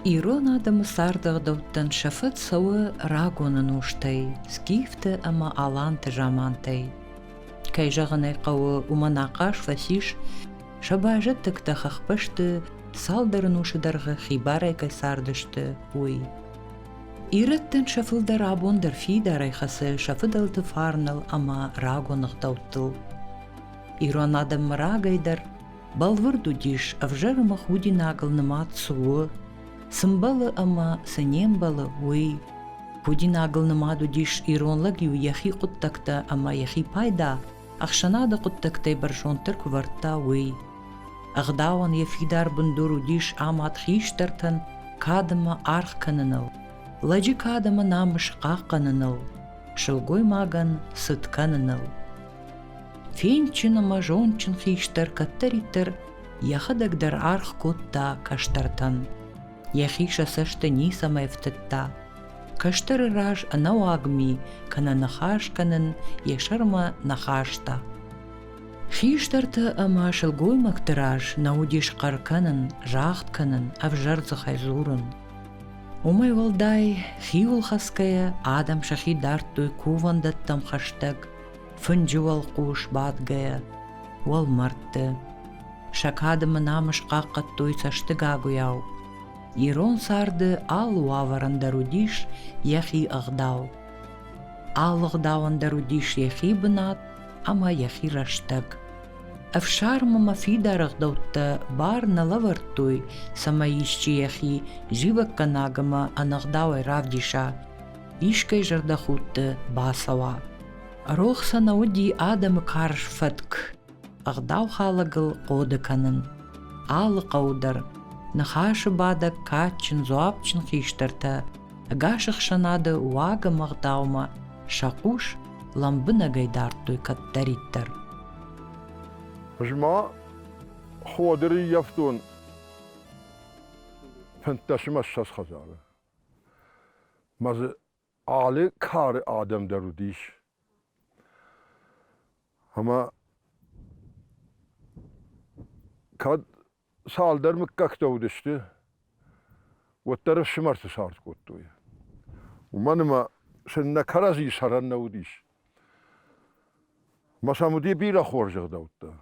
Ирон адамы сардығдауттан шафыт сауы рагонын ұштай, скифті ама аланты жамантай. Кай жағынай қауы уманақаш фасиш, шабажы тікті қақпышты, салдарын ұшыдарға хибарай кайсардышты, уй. Иреттен шафылдар абондар фидар айқасы шафыдалты фарнал ама рагонықтауттыл. Ирон адамы рагайдар, балвырду диш, авжарыма худи нағылнымат суы, сымбалы ама сынембалы уй. Худи нағылнымаду диш иронлагию яхи құттакта ама яхи пайда, ақшанады құттактай баршонтыр кварта уй. Ағдауан яфидар бұндуру диш амат хиштартан кадыма арх каныныл. Ладжи кадыма намыш қақ каныныл. Шылгой маган сыт каныныл. Фенчин ама жончин хиштар каттаритар яхадагдар арх котта каштартан. Яхиша сашты нисама ефтетта. Каштары раж анауагми кана нахаш канын яшарма нахашта. Хиштарты ама шылгой мактыраж наудиш қарканын, жахтканын, авжарзы хайзурын. Умай валдай хиул хаская адам шахи дартуй кувандаттам хаштаг, фынжуал куш бадгая, вал мартты. Шакадымы намыш қаққаттуй саштыгагуяу. Ирон сарды ал уаварандарудиш яхи ағдау. Ал ағдауандарудиш яхи бынат, ама яхи раштаг. Афшармама фидарағдаутта бар налавартуй сама ищи яхи живак канагама анағдауай равдиша, ишкай жардахутты басава. Рохса науди адамы қарш фатк, ағдау халагыл қоды канын. Алы қаудар, нахашы бада качын зуапчын хиштарта, агашық шанады уага мағдаума, шақуш ламбына гайдартуй каттариттар. Жма ходыры яфтун фанташмас шас хазары. Мазы али кары адам дарудиш. Ама кад салдар мыккакта удышты. Оттарыф шымарты сарт коттуй. Уманыма сенна карази саранна удиш. Масамуди бира хоржык даутта.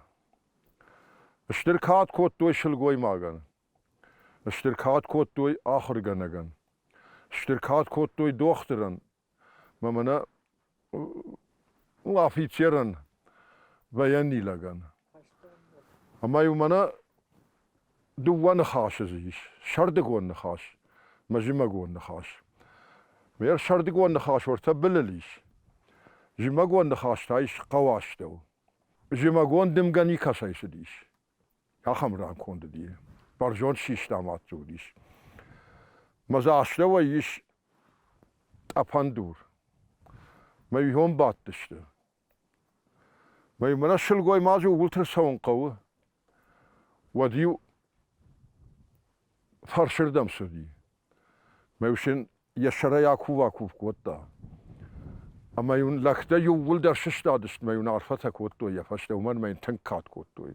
اشتركات كوتوي شلقوي ماغان اشتركات كوتوي آخر غنغان اشتركات كوتوي دوختران ممنا وافيتشران بياني لغان اما يومنا دوان خاش زيش شردقوان نخاش مجمقوان نخاش مير شردقوان نخاش ورتبلليش جمقوان نخاش تايش قواش دو جمقوان دمغاني كاسايس ديش Yaxam ran kondu diye. Barjon şiştamat zudiş. Maza aşta ve iş tapandur. Meyhon battıştı. Meymana şılgoy mazı ultrasound qavu. Vadiyu farşırdam sudi. Meyşin yaşara yakuva kuvkotta. Ama yun lakta yuvul derşiştadışt meyun arfata kottu yafaşta uman meyn tenkat kottu.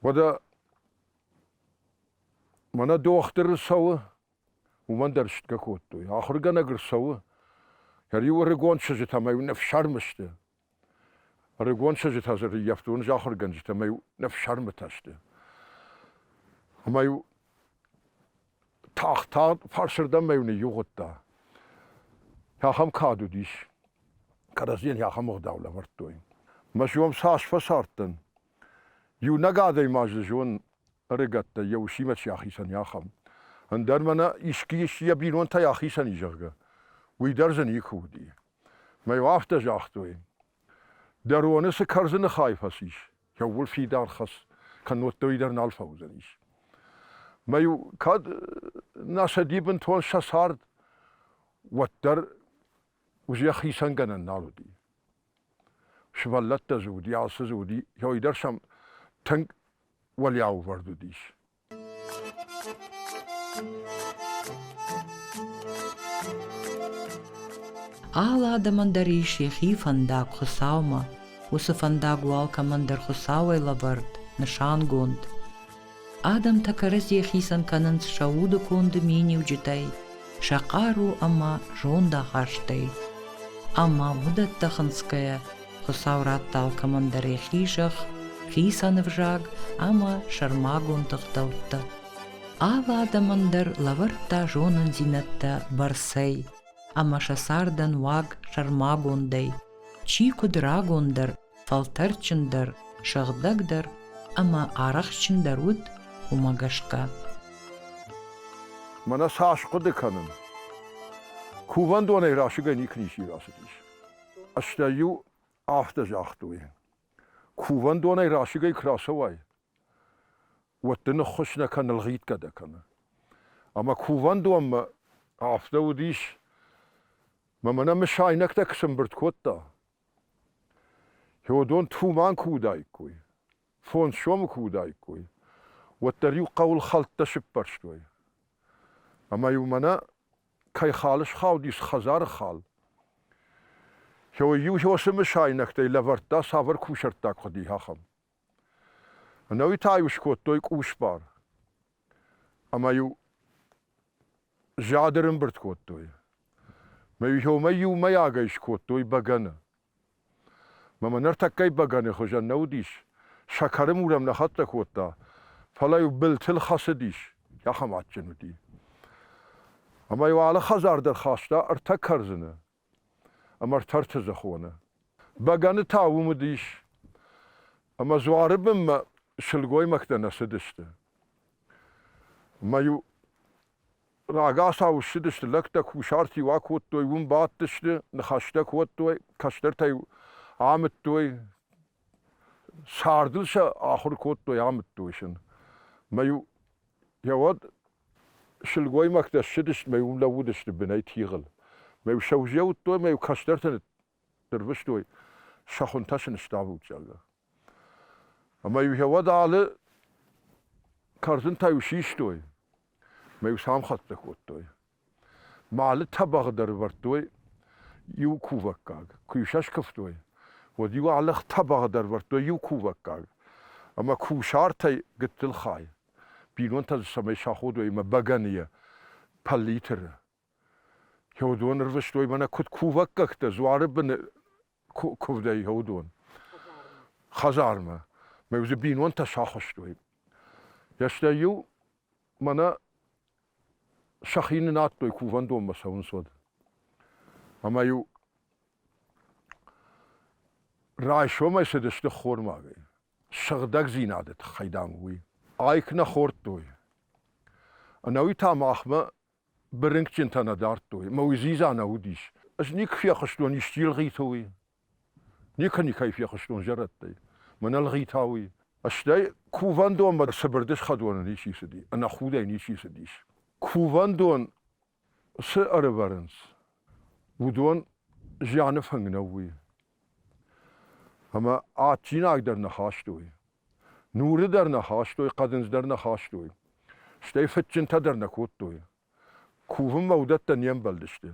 ودا منا دوختر سوا ومن درشت كوتو آخر جنا غير سوا يعني ورقون شجت ما ينفشر مشته ورقون شجت هذا يفتون آخر جنجت ما ينفشر متشته ما يو تاخت فرشر دم ما يوني يغطى يا خم كادو ديش كرزين يا خم غداولة ورتوين مش يوم ساش فصارتن يو نقادي ماجزون رقت يو شيمت ياخيسن ياخم اندر منا يشكيش يبينون تا ياخيسن يجرغ ويدرزن يكودي ما يوافت جاختوي درون سكرزن خايفسيش يول في دار خص كان وتوي در نالفوزنيش ما يو كاد ناس ديبن تون شسارد وتر وزي ياخيسن كان نالودي شبلت زودي عص زودي يو يدرشم تنك ولياو وردو ديش آل آدماندریش یخی فنداق خساوما وسه فنداق والکا مندر خساوی لبرد نشان گوند آدم تکرز یخیسن کنن شود کند مینیو جتی شقارو اما جوندا خاشتی اما مدت تخنسکه خساورات تال کمندر خیشخ خیسن وجاگ اما شرماگون تختوت آلا دمندر لورتا جونن زینتا برسی اما شساردن واگ شرماگون دی چیکو دراگوندر فالترچندر شغدگدر اما آرخچندر ود ومگشکا Mana saçqıdı kanın. Kuvan donay raşı gani knişi rasıdış. Aşta yu afta jaxtuy. Kuvan donay raşı gay krasa vay. Vattını xoşna kanal git kada kana. Ama kuvan donma afta udiş. Mamana meşaynak da kısımbırt kotta. Yodon tuman kuday koy. Fon şom kuday koy. Vattar yu qavul xaltta şıpparştoy. Ama yumana kay xalış xavdis xazar xal. Yu sımı şaynakta lavarta savar kuşartta qadi haxam. Anawi tayuş kottoy kuşbar. Ama yu jaderin birt kottoy. Yu mayagayş kottoy bagana. Mama nertakkay bagana xojan naudiş. Şakarım uram nahatta kotta. Falayu biltil xasadiş. Yaxam atçınudi. Ama yuvala xazardır xasta arta karzını. Ama artar zaxona. Baganı tavumu diş. Ama zuaribim ma şılgoy makta nasidişti. Ama yu raga savuşidişti. Lakta kuşarti vakottoy vum battişti. Nxaşta kottoy. Kaştar tay amittoy. Sardılsa ahır kottoy amittoyşın. Ma yu yavad şılgoy makta şidişti. Ma yu lavudişti binay tiğil. ما يشوجيو توي ما يكشترتن تربشتوي شخون تاشن اشتابو جالا اما يهود على كارزن تايو شيشتوي ما يسام خطك وتوي مال تبغ دربرتوي يو كوفكاغ كيشاش كفتوي وديو على تبغ دربرتوي يو كوفكاغ اما كوشارتي قلت الخاي بينون تسمي شاخودوي ما بغانيه باليتر Yodon rvıştoy bana kut kuvakakta zuarı bana kuvday yodon. Xazar mı? Mevzu binon ta şaxıştoy. Yaşta yu bana şaxinin attoy kuvan donma savunsod. Ama yu ray şoma sedişti xormagay. Şıgdak zinadet xaydam huy. Aykna xorttoy. Anawi tamahma برنگچن تنا دارت توی موزیزا نودیش از نیک فیا خشتون یشتیل غیتوی نیکنی کیفیا خشتون جرت دی من الغیتاوی اشتای کووان دون ما سبردش خدوان نیشی سدی انا خودای نیشی سدیش کووان دون س اربارنس ودون جان فنگنوی اما آتین اقدر نخاشتوی نور در نخاشتوی قدنز در نخاشتوی اشتای فتچن تا در نکوتوی Kuvun mevdetten yem beldişti.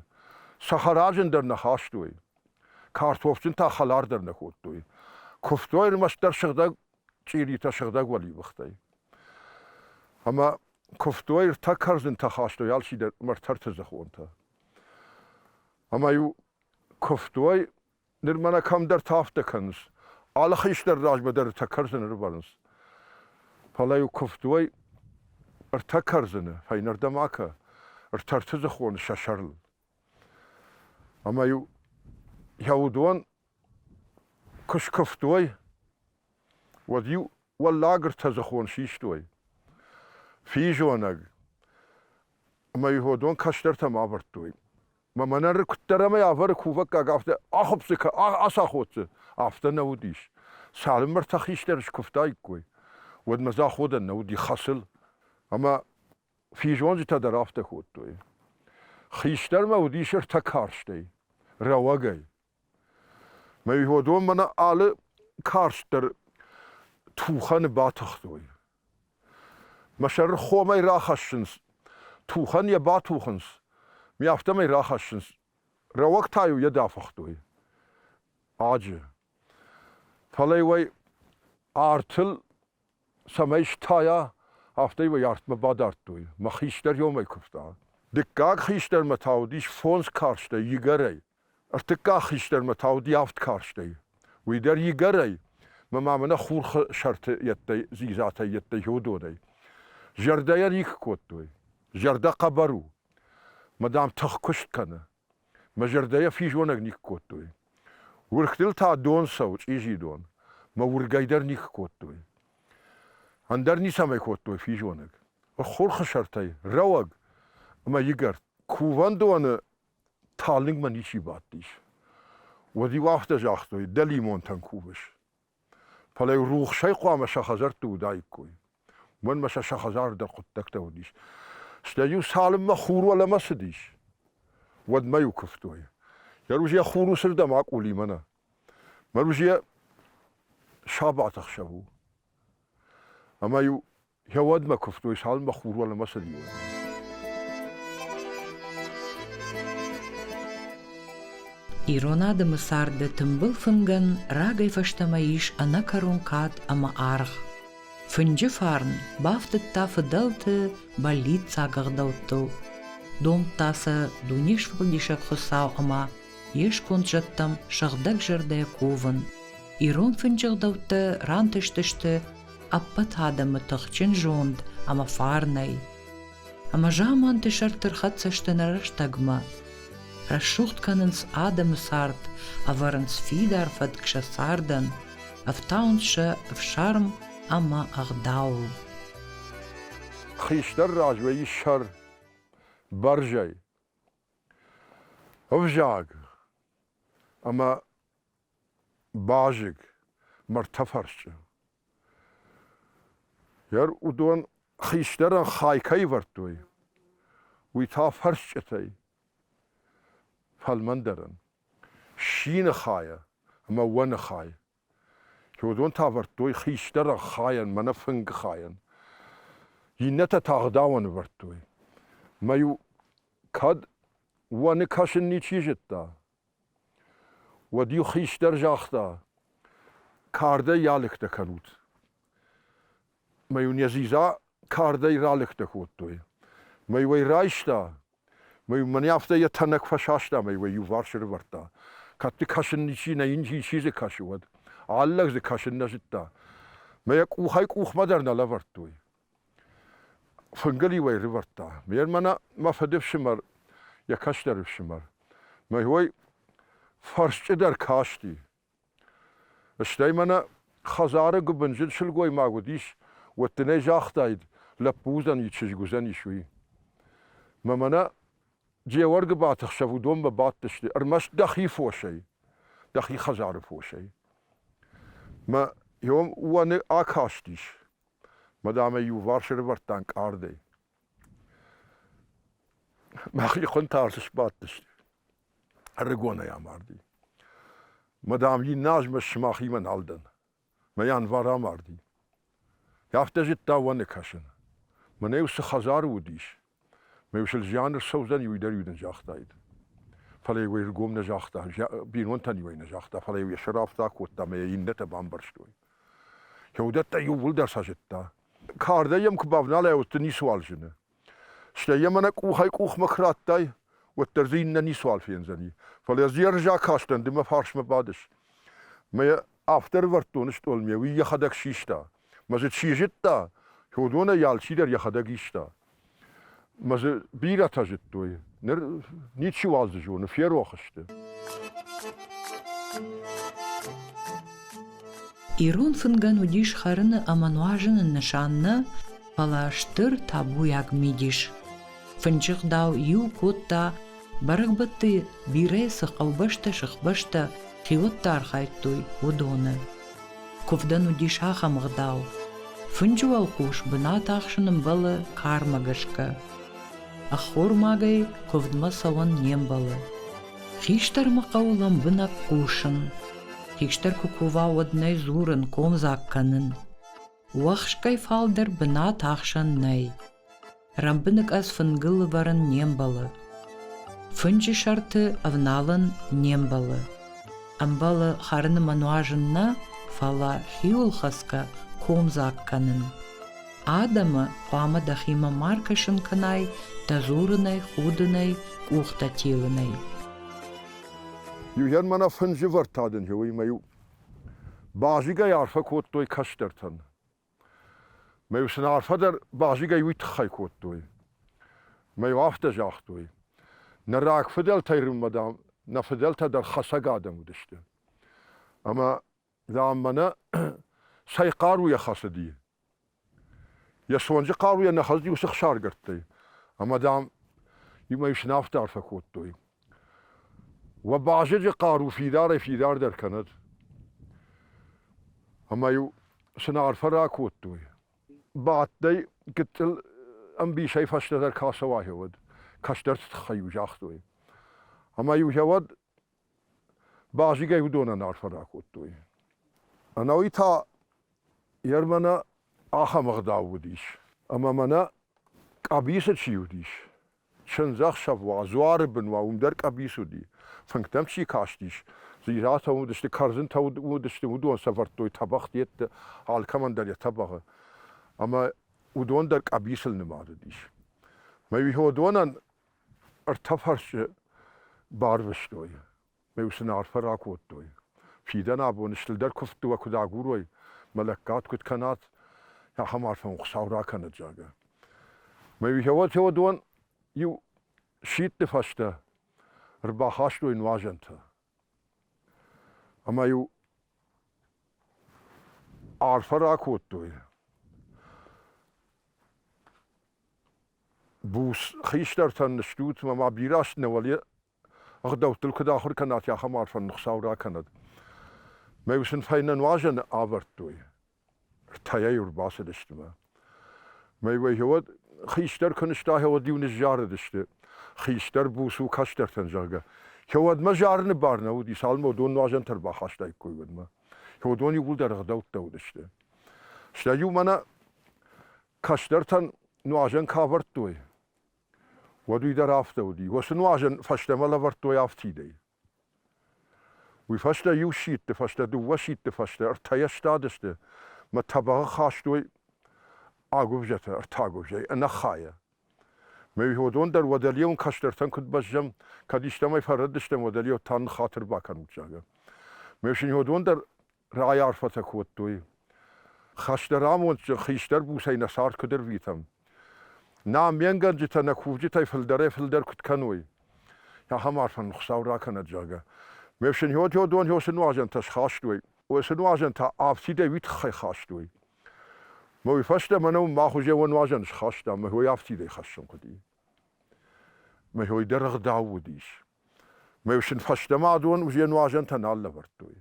Saharajın der nahaştoy. Kartofçun ta halar der nakottoy. Kuftoy maştar şıgda çiri ta şıgda vali baxtay. Ama kuftoy ta karzın ta haştoy alşi der martar tzaxonta. Ama yu kuftoy nirmana kam der tafta kanız. Ala işler rajba der ta karzın rıbarınız. Pala yu kuftoy ta karzını faynar damaka. ارترتز خون ششرل اما يهودون كش كفتوي وديو واللاغر تزخون شيشتوي في جونق اما يهودون كشتر تما برتوي ما منر كتر ما يافر كوفك قافته اخبسك اساخوت افته نوديش سالم مرتخيشترش كفتاي كوي ود مزا خود نودي خصل اما في جونج تدرافته خودتوی خیشتر مودیشر تکارشتی رواگی میهودون من آل کارشتر توخان باتختوی مشر خومی راخشنس توخان یا باتوخنس میافتمی راخشنس رواگ تایو یدافختوی آجه فلی وی آرتل سمیش تایا هفته و یارت مبادرت توی ما خیشتر یوم کفتا دکاک خیشتر متاودیش فونس کارشته یگره ارتکا خیشتر متاودی هفت کارشته وی در یگره ما من خور شرط یت زیزات یت یودو دی جرده یریک کوت توی جرده قبرو مدام تخ کشت کنه ما جرده فی جونک نیک کوت توی ورختل تا دون سوچ ایجی دون ما ورگایدر نیک کوت توی اندر نیسم کوت توی فی جونک و خور شرطه روگ ما یگر کوان دون تالنگ من نیچی بات دیش و دی وقت جاخت توی دلی مونتن کوبش فلی روح شی قوام شخزر تو دای کوی من مش شخزر در قطک تو دیش استیو سالم ما خور ولا مسدیش ود ما یوکف توی یروجی خورو سرده معقولی منه مروجی شابات خشبو اما یو ود ما کفتوی سالم ما خور ولا مسدیو Irona de Mısar de tımbıl fıngan ragay faştamayış ana karunkat ama arg. Fıncı farn baftet ta fıdalte balit sagardautu. Dom tasa duniş fıldişak xusav ama yeş kontjattam şagdak jerde kovan. Iron fıncagdauta rantıştıştı appat adamı tıxçın jond ama farnay. Ama jaman tışartır xatsıştınarış tagma. Расшухт каненс Адам сарт, а варенс фидар фад кша сардан, а в таунша в шарм ама агдау. خیشتر راجوی شر برجای افجاگ اما باجگ مرتفرش یار ودون خیشتر خایکای ورتوی وی تا فرش چتی فالمندرن شين خايا اما ون خايا كودون تافرتوي خيشتر خايا منفنج خايا ينتا تاغداون ورتوي ما يو كاد ون كاشن نيچي جتا وديو خيشتر جاختا كارده يالك تكنوت ما يو نيزيزا كارده يرالك تكوتوي ما يو رايشتا من یافته یه تنک فشاشته میوه یو وارشر ورتا کتی کاشن نیچی نه اینجی چیزی کاشود علاق ز کاشن نجتا می یک اوخای اوخ مادر نلا ورتوی فنگلی وی ورتا میر منا ما فدف شمر یا کاش در شمر می هوی فرش در کاشتی اشتای منا خزاره گبنجل شلگوی ماگودیش و تنه جاختاید لپوزن یچش گزنی شوی منا جي ورق باتخ شافو دوم باتشتي ارمش دخي فوشي دخي خزار فوشي ما يوم وانا اكاشتيش مدام يو وارشر ورتانك اردي ما خي كنت ارتش باتشتي الرقونا يا ماردي مدام يي ناجم شماخي من الدن ما يان ورا ماردي يافتجت تا وانا كاشن ما نيوس خزار وديش ما يوصل جانر سوزن يودر يودن جاختايد فلا يوير قوم نجاختا بين وانتن يوي نجاختا فلا يوي شراف تاك وتا ما ينتا بامبرشتوي يودتا يول در ساجتا كاردا يم كبابنا لا وتني سوال جنه شتا يمنك وخاي كوخ مكراتاي وترزين ني سوال فين زني فلا يرجع كاستن دم فارش ما بعدش ما افتر ورتونش تول مي وي يخدك شيشتا ما زت شيجتا يودونا يالشي در يخدك يشتا ماز بيرا تاجتوي نر نيتشي والزجو نفيرو خشته Ирон фынган удиш харыны амануажын нышанны палаштыр табу як мидиш. Фынчық дау ю котта барықбытты бире сықаубышты шықбышты хивотта архайттуй удоны. Ковдан удиш ахамғдау. Фынчу алқуш бына тақшыным балы кармагышка. Ахор магай ковдма саван нем балы. Хиштар мақаулам бына кушын. Хиштар кукува однай зурын ком закканын. Уақшкай фалдар бына тақшын най. Рамбынык аз фынгылы варын нем балы. Фынчы шарты авналын нем балы. Амбалы харыны мануажынна фала хиул хаска ком закканын. Adama kwama dachima markashim kanai, tazurenai, goedenai, kuchtatilenai. Ju hen man af hun vertaden jo I meju. Baziga jarfa kottoi kastertan. Meju sen arfa der baziga juit chai kottoi. Meju afta jachtoi. Na raak verdeltairum madam, na verdelta der chasagada mudishte. Ama dam mana say qaruya khasadi. Ya sonje qaruya na khasdi usakh shargartay. Ama dam يما يشناف تعرف كوتوي وبعجج قارو في دار در كند أما يو سنار فرا كوتوي بعد دي قتل أم بي شي فشل در كاسواهي ود كاشترت تخيو جاختوي أما يو جود بعجي جاي دونا نار فرا كوتوي أنا ويتا يرمنا آخا مغداوديش أما منا قبيسة شيوديش شنزاخ شفوا زوار بنوا ومدر قبيسو دي فنكتم شي كاشتيش زي راسا ودشت كارزن تا ودشت ودون سفرتوي طبخ ديت حال كمان در يطبخ اما ودون در قبيسل نماديش ما يهو دونن ارتفرش باروشتوي ما يسنار فراكوتوي في دنا بونشتل در كفتو وكداغوروي ملكات كت كانت يا حمار فمخساورا كانت جاغا ما يهو دون يو شيت فاشته رباخاشتو إن واجنته أما يو عارفة كوتوي بوس خيشتر تنشتوت ما بيراش نولي أخدوت الكدا آخر كانت يا خمار فنخساورا كانت ما يوسن فاينن واجن آورتوي ارتايا يرباس الاجتماع ما يوهود خيشتر كنشتاه وديون الجار دشته خيشتر بوسو كاشتر تنجاغا هود ما جارن بارنا ودي سالمو دون واجن تربا خاشتاي كويد ما هودون يقول در غدوت دودشته شتا يو منا كاشتر تن نواجن كافرتوي ودي در افتودي وسن واجن فاشتمل ورتوي افتيدي وي فاشتا يو شيت فاشتا دو وشيت فاشتا ارتايشتادشته ما تبا خاشتوي آگوجته ارتاگوجه انا خايه ما يهودون در ودليون كاشترتن كد بجم كديشتماي فردشتم ودليو تان خاطر باكن وجاگا ما يهودون در رعاي عرفته كوتوي خاشترامون خيشتر بوسي نصار كدر ويتم نام ينگن جتا نكوجتا فلدر كد كنوي يا هم عرفن خساورا كن جاگا ما يهودون هو سنواجن تشخاشتوي وسنواجن تا افتيده ويت خي خاشتوي ما يفشته منو ما خوجه ونواجن خاشته ما هو يفتيده خاشم كدي ما هو يدرغ داوديش ما يشن فشته ما دون وجه نواجن تنال لبرتوي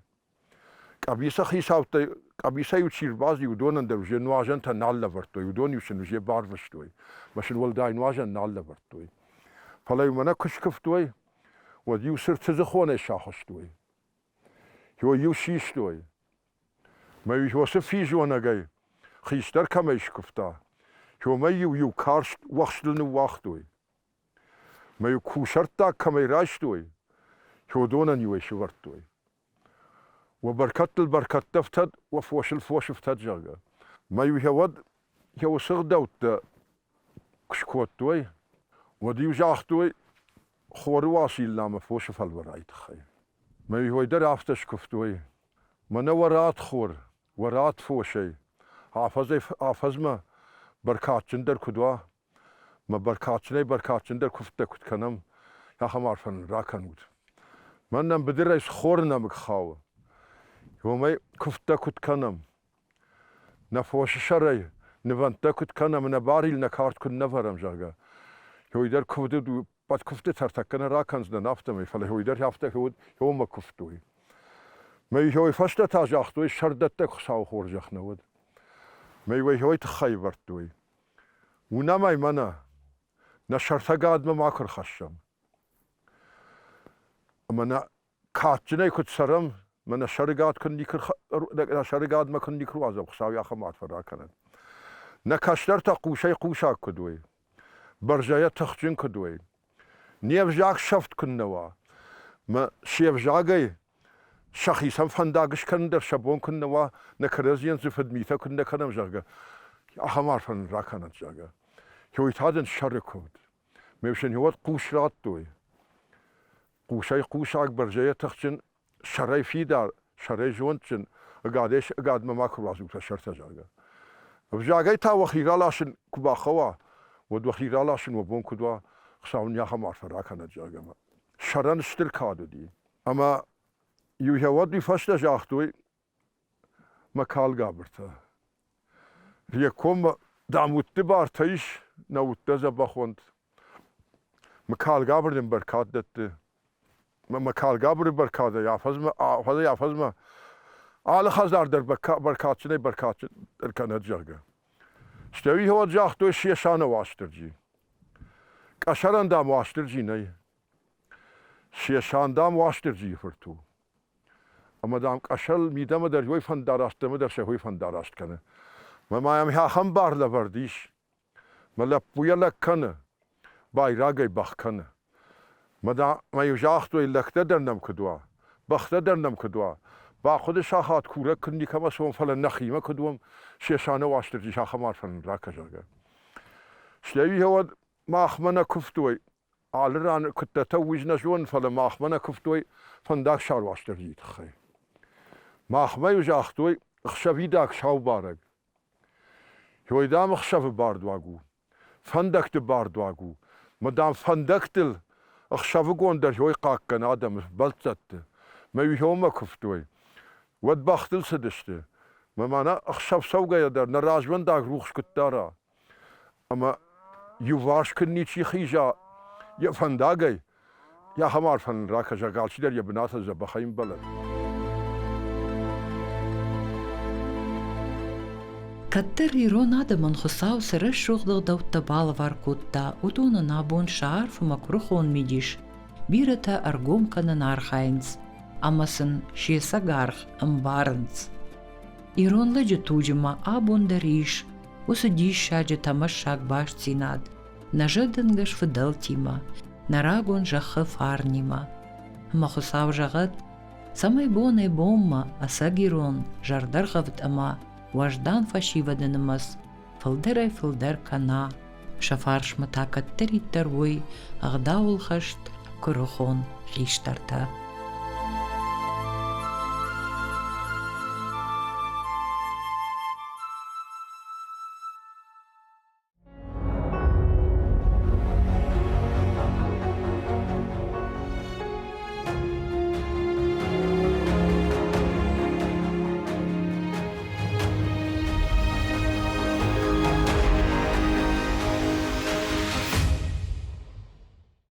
قبيسه خيساوت قبيسه يشير بازي ودون در وجه نواجن تنال لبرتوي ودون يشن وجه بارفشتوي ماشن ولداي نواجن نال لبرتوي فلا يمنا كشكفتوي وديو سرت زخونه شاخشتوي هو يوشيشتوي ما يوسف في جوانا جاي خيشتر كما يشكفتا هو ما يو كارش وخشلن واختوي ما يو كوشرتا كما يراشتوي هو دونن يو يشورتوي وبركت البركت تفتد وفوش الفوش فتد جاغا ما يو هود هو سغدوت كشكوتوي وديو جاختوي خورواسي لما فوش فالورايت خي ما يو يدر افتش كفتوي من ورات خور ورات فوشي حافظ ما بركات جندر كدوا ما بركات جندر كفته كت كنم يا خمار فن راكنود منم بدر ايش خورنا مخاو يومي كفته كت كنم نفوش شري نفنته كت كنم نباري لنكارت كن نفرم جاغا هو يدر كفته بعد كفته ترتكنا راكنز نافتمي فلا هو يدر يافته هو ما كفتوي ما هو فشته تاجاختوي شردته خساو خورجخنود ما يوي تخيبرتوي ونما يمنا نشرت قاد ما ماكر خشم أما كاتجني كنت سرم من الشرقات كن يكر الشرقات ما كن يكروا عزب خساوي أخمات فراكنا نكاشتر تقوشي قوشا كدوي برجاية تخجن كدوي نيف جاك شفت كنوا ما شيف جاقي شخيصا فنداقش كندر شبون كنوا نكرزين زفد ميثا كنا كنم جاقا أخمار فن راكنا جاجا هو يتهادن شركود ميوشن هو قوشرات دوي قوش أكبر جاية تخشن شرعي في دار شرعي جونتشن قاعد ما ماكو رازو تشرت جاجا وجاجا تا وخيرا لاشن كبا خوا ود وخيرا لاشن وبون كدوا خساون يا خمار فراكنا جاجا ما شرن ستر كادو دي أما يوهواد بي فشل جاختوي مكال قابرتا ريكوم داموت بار تايش نوت زبخوند مكال قابردن بركات دت مكال قابر بركات يافز ما آل خزار در بركات شني بركات در كانت جاگا استوي هو جاختوي شيشانه واشترجي قشرن دام واشترجي ني شيشان دام واشترجي فرتو اما دام قشل ميدم در يوي فن داراست در شهوي فن داراست کنه ما يم ها هم بار لورديش ملا بويلا کنه بايراغي بخ کنه ما يجاختو لكته درنم كدوا بخته درنم كدوا با خود شاخات کوره کنی کما سوم فلان نخیمه کدوم شیشانه واشترجی شاخه مارفن راکه جاگه شلوی هو ما اخمنا كفتوي علران كنت توج نجون فلا ما اخمنا كفتوي فنداك شار واشترجي تخي ما اخما يجاختوي خشفي داك شاو بارك هو دام خشف باردواغو فندكت باردواغو مدام فندكتل خشف قون در هوي قاكن آدم بلتت ما يهوما كفتوي ود باختل سدشته ما مانا خشف سوغا يدر نراجون داك روخش كتارا اما يواش كني شي خيجا يا فنداغي يا خمار فن راكا جاقال شدر يا بنات زبخيم بلد كتر يرون آدمن خصاو سرش شغل دو تبال واركوتا وتونا نابون شعر فمكروخون ميديش بيرتا أرقوم كان نارخاينز أمسن شيسا غارخ أمبارنز يرون لجي توجما آبون دريش وسديش شاجة تمشاك باش تسيناد نجدنغش فدل تيما نراغون جخ فارنيما أما خصاو جغد سامي بوني بوما أساقيرون جاردرغفت أما وجدان فشيفة دنمس فلدر كنا شفارش متاكت تري تروي أغداو الخشت كروخون خيشترتا